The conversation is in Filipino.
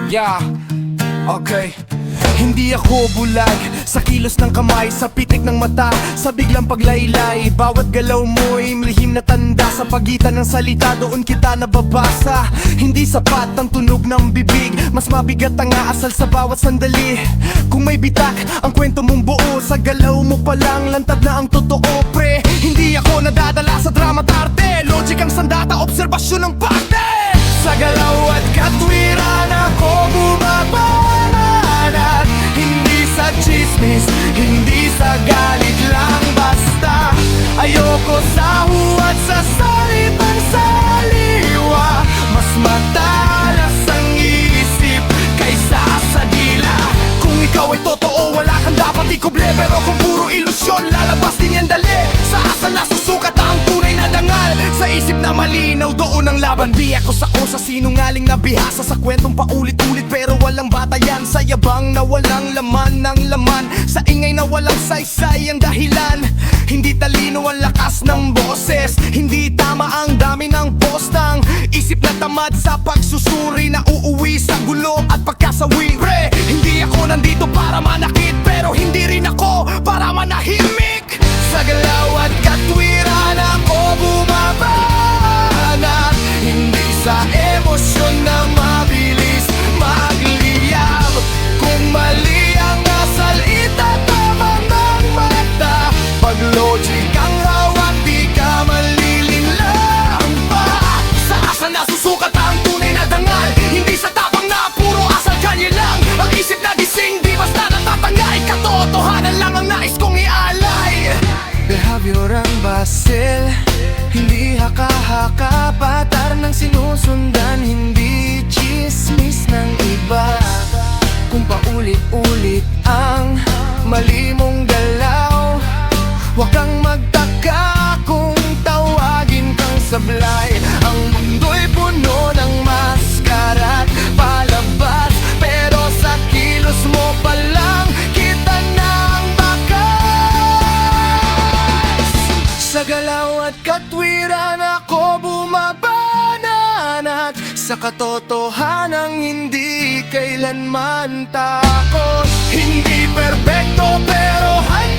Yeah, okay. Hindi ako bulag sa kilos ng kamay, sa pitik ng mata, sa biglang paglaylay. Bawat galaw mo'y lihim na tanda, sa pagitan ng salita doon kita nababasa. Hindi sapat ang tunog ng bibig, mas mabigat ang aasal sa bawat sandali. Kung may bitak ang kwento mong buo, sa galaw mo palang lantad na ang totoo, pre. Hindi ako nadadala sa drama at arte, logic ang sandata, obserbasyon ng parte. Sa galaw at katwiran ako bumabanat, hindi sa chismis, hindi sa galit lang basta. Ayoko sa huwad sa salitang saliwa, mas matalas ang isip kaysa sa dila. Kung ikaw ay totoo, wala kang dapat ikuble, pero kung puro ilusyon, lalabas din yan dali. Sa asal na susukat ang tunay na dangal, sa isip na malinaw doon ang laban. Di ako sa sinungaling na bihasa, sa kwentong paulit-ulit pero walang batayan, sa yabang na walang laman ng laman, sa ingay na walang saysay ang dahilan. Hindi talino ang lakas ng boses, hindi tama ang dami ng postang isip na tamad sa pagsusuri, na uuwi sa gulo at pagkasawi. Pre, hindi ako nandito para manakit, pero hindi rin ako para manahimik. Sa galaw at katwiran ako bumabanat, hindi sa emosyon na mabilis magliyab. Kung mali ang asal, itatama ng mata. Pag logic ang hawak, di ka malilinlang pa. Sa asal na susukat ang tunay na dangal, hindi sa tapang na puro asal kalye lang. Ang isip na gising, di basta natatangay, katotohanan lang ang nais kong ialay. Behavior ang basil, hindi haka-haka, patar ng sinusundan, hindi chismis ng iba. Kung paulit-ulit ang mali mong galaw, huwag kang magtaka kung tawagin kang sablay. Ang mundo'y puno ng maskara at palabas, pero sa kilos mo palang kita ng bakas. Sa galaw at katwiran ako bumabanat, sa katotohanang hindi kailanman takot. Hindi perpekto pero handa